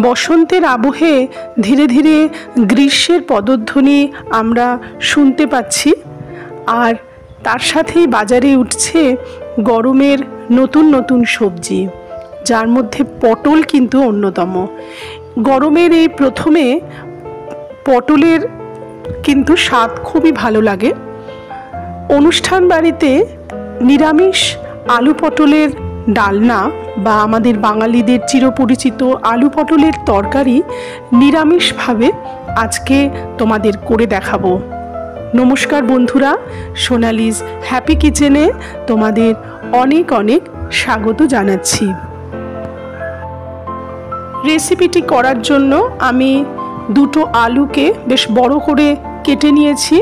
বসন্তের আবহে ধীরে ধীরে গ্রীষ্মের পদধ্বনি আমরা শুনতে পাচ্ছি, আর তার সাথেই বাজারে উঠছে গরমের নতুন নতুন সবজি, যার মধ্যে পটল কিন্তু অন্যতম। গরমের এই প্রথমে পটলের কিন্তু স্বাদ খুবই ভালো লাগে। অনুষ্ঠান বাড়িতে নিরামিষ আলু পটলের ডালনা বা আমাদের বাঙালিদের চিরপরিচিত আলু পটলের তরকারি নিরামিষভাবে আজকে তোমাদের করে দেখাবো। নমস্কার বন্ধুরা, সোনালিজ হ্যাপি কিচেনে তোমাদের অনেক অনেক স্বাগত জানাচ্ছি। রেসিপিটি করার জন্য আমি দুটো আলুকে বেশ বড় করে কেটে নিয়েছি,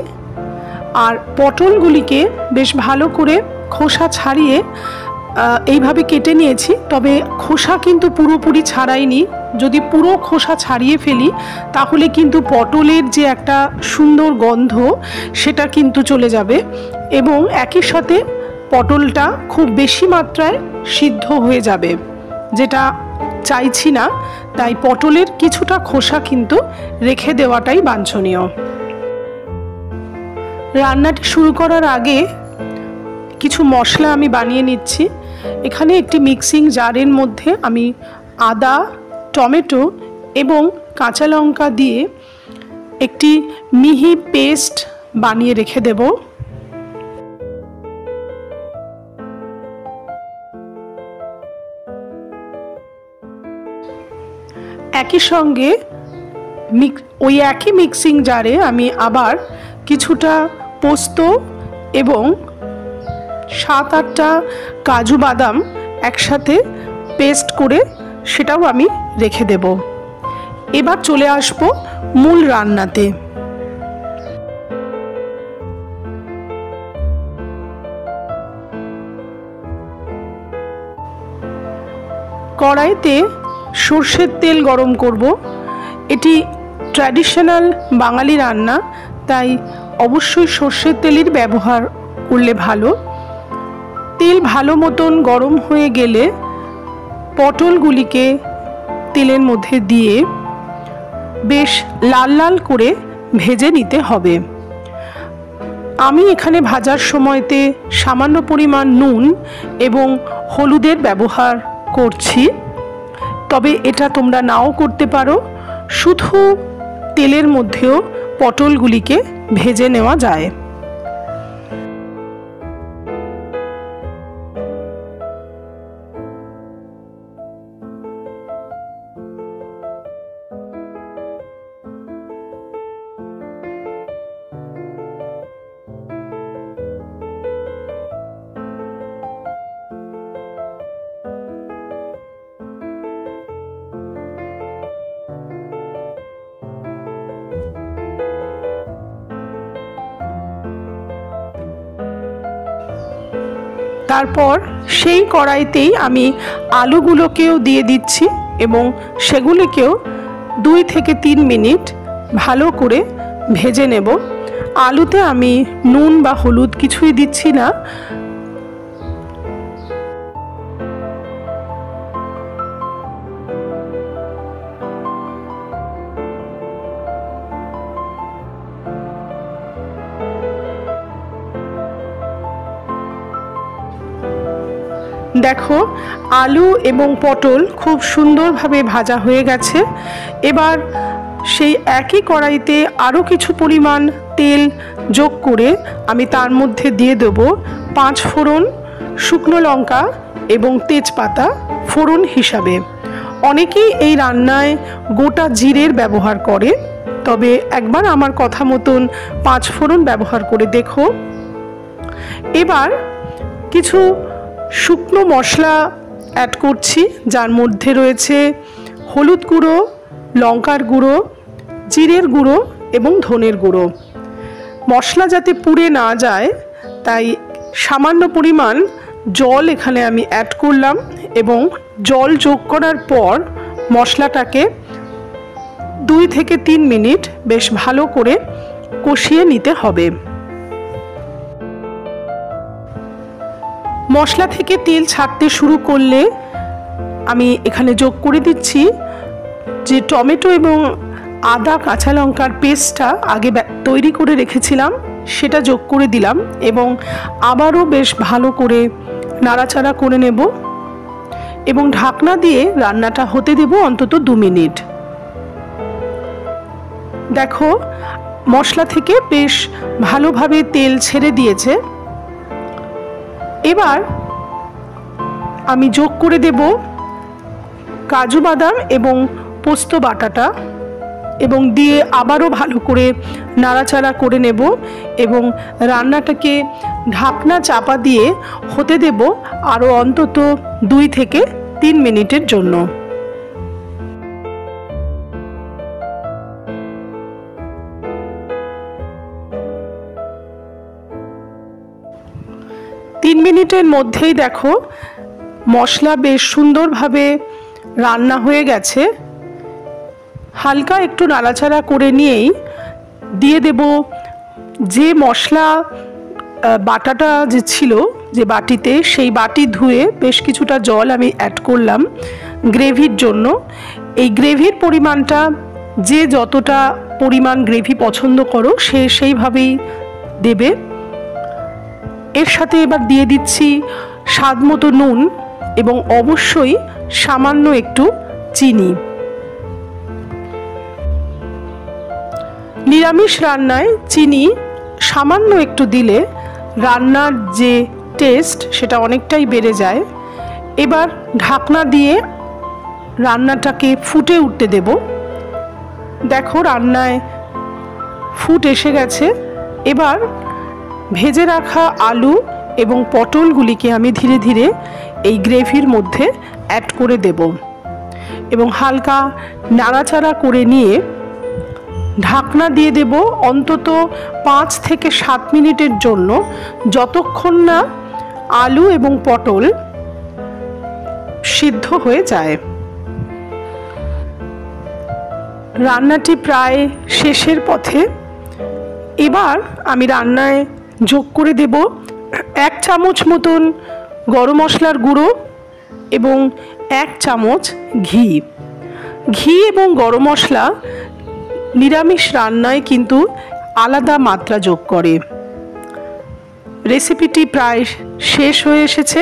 আর পটলগুলিকে বেশ ভালো করে খোসা ছাড়িয়ে এইভাবে কেটে নিয়েছি। তবে খোসা কিন্তু পুরোপুরি ছাড়াইনি, যদি পুরো খোসা ছাড়িয়ে ফেলি তাহলে কিন্তু পটলের যে একটা সুন্দর গন্ধ সেটা কিন্তু চলে যাবে, এবং একই সাথে পটলটা খুব বেশি মাত্রায় সিদ্ধ হয়ে যাবে, যেটা চাইছি না। তাই পটলের কিছুটা খোসা কিন্তু রেখে দেওয়াটাই বাঞ্ছনীয়। রান্নাটি শুরু করার আগে কিছু মশলা আমি বানিয়ে নিচ্ছি। এখানে একটি মিক্সিং জারের মধ্যে আমি আদা, টমেটো এবং কাঁচা লঙ্কা দিয়ে একটি মিহি পেস্ট বানিয়ে রেখে দেব। একই সঙ্গে ওই একই মিক্সিং জারে আমি আবার কিছুটা পোস্ত এবং 7-8টা কাজু বাদাম একসাথে পেস্ট করে সেটাও আমি রেখে দেব। এবার চলে আসব মূল রান্নাতে। কড়াইতে সর্ষের তেল গরম করব। এটি ট্র্যাডিশনাল বাঙালি রান্না, তাই অবশ্যই সর্ষের তেলের ব্যবহার করলে ভালো। তেল ভালো মতন গরম হয়ে গেলে পটলগুলিকে তেলের মধ্যে দিয়ে বেশ লাল লাল করে ভেজে নিতে হবে। আমি এখানে ভাজার সময়তে সামান্য পরিমাণ নুন এবং হলুদের ব্যবহার করছি, তবে এটা তোমরা নাও করতে পারো। শুধু তেলের মধ্যেও পটলগুলিকে ভেজে নেওয়া যায়। তারপর সেই কড়াইতেই আমি আলুগুলোকেও দিয়ে দিচ্ছি এবং সেগুলিকেও 2 থেকে 3 মিনিট ভালো করে ভেজে নেব। আলুতে আমি নুন বা হলুদ কিছুই দিচ্ছি না। দেখো, আলু এবং পটল খুব সুন্দরভাবে ভাজা হয়ে গেছে। এবার সেই একই কড়াইতে আরও কিছু পরিমাণ তেল যোগ করে আমি তার মধ্যে দিয়ে দেব 5 ফোড়ন, শুকনো লঙ্কা এবং তেজপাতা ফোড়ন হিসাবে। অনেকেই এই রান্নায় গোটা জিরের ব্যবহার করে, তবে একবার আমার কথা মতন 5 ফোড়ন ব্যবহার করে দেখো। এবার কিছু শুকনো মশলা অ্যাড করছি, যার মধ্যে রয়েছে হলুদ গুঁড়ো, লঙ্কার গুঁড়ো, জিরের গুঁড়ো এবং ধনের গুঁড়ো। মশলা যাতে পুড়ে না যায় তাই সামান্য পরিমাণ জল এখানে আমি অ্যাড করলাম, এবং জল যোগ করার পর মশলাটাকে 2 থেকে 3 মিনিট বেশ ভালো করে কষিয়ে নিতে হবে। মশলা থেকে তেল ছাড়তে শুরু করলে আমি এখানে যোগ করে দিচ্ছি যে টমেটো এবং আদা কাঁচা লঙ্কার পেস্টটা আগে তৈরি করে রেখেছিলাম সেটা যোগ করে দিলাম এবং আবারও বেশ ভালো করে নাড়াচাড়া করে নেব এবং ঢাকনা দিয়ে রান্নাটা হতে দেব অন্তত 2 মিনিট। দেখো মশলা থেকে বেশ ভালোভাবে তেল ছেড়ে দিয়েছে। এবার আমি যোগ করে দেব কাজু বাদাম এবং পোস্ত বাটাটা এবং দিয়ে আবারও ভালো করে নাড়াচাড়া করে নেব এবং রান্নাটাকে ঢাকনা চাপা দিয়ে হতে দেব আরও অন্তত 2 থেকে 3 মিনিটের জন্য। তিন মিনিটের মধ্যেই দেখো মশলা বেশ সুন্দরভাবে রান্না হয়ে গেছে। হালকা একটু নাড়াচাড়া করে নিয়েই দিয়ে দেব যে মশলা বাটাটা যে ছিল যে বাটিতে, সেই বাটি ধুয়ে বেশ কিছুটা জল আমি অ্যাড করলাম গ্রেভির জন্য। এই গ্রেভির পরিমাণটা যে যতটা পরিমাণ গ্রেভি পছন্দ করো সেইভাবেই দেবে। এর সাথে এবার দিয়ে দিচ্ছি স্বাদ মতো নুন এবং অবশ্যই সামান্য একটু চিনি। নিরামিষ রান্নায় চিনি সামান্য একটু দিলে রান্নার যে টেস্ট সেটা অনেকটাই বেড়ে যায়। এবার ঢাকনা দিয়ে রান্নাটাকে ফুটে উঠতে দেব। দেখো রান্নায় ফুট এসে গেছে। এবার ভেজে রাখা আলু এবং পটলগুলিকে আমি ধীরে ধীরে এই গ্রেভির মধ্যে অ্যাড করে দেব এবং হালকা নাড়াচাড়া করে নিয়ে ঢাকনা দিয়ে দেব অন্তত 5 থেকে 7 মিনিটের জন্য, যতক্ষণ না আলু এবং পটল সিদ্ধ হয়ে যায়। রান্নাটি প্রায় শেষের পথে। এবার আমি রান্নায় যোগ করে দেব 1 চামচ মতন গরম মশলার গুঁড়ো এবং 1 চামচ ঘি। ঘি এবং গরম মশলা নিরামিষ রান্নায় কিন্তু আলাদা মাত্রা যোগ করে। রেসিপিটি প্রায় শেষ হয়ে এসেছে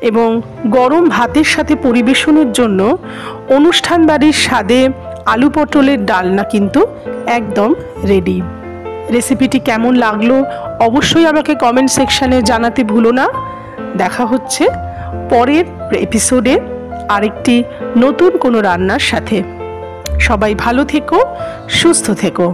এবং গরম ভাতের সাথে পরিবেশনের জন্য অনুষ্ঠান বাড়ির স্বাদে আলু পটলের ডালনা কিন্তু একদম রেডি। রেসিপিটি কেমন লাগলো অবশ্যই আমাকে কমেন্ট সেকশানে জানাতে ভুলো না। দেখা হচ্ছে পরের এপিসোডে আরেকটি নতুন কোনো রান্নার সাথে। সবাই ভালো থেকো, সুস্থ থেকো।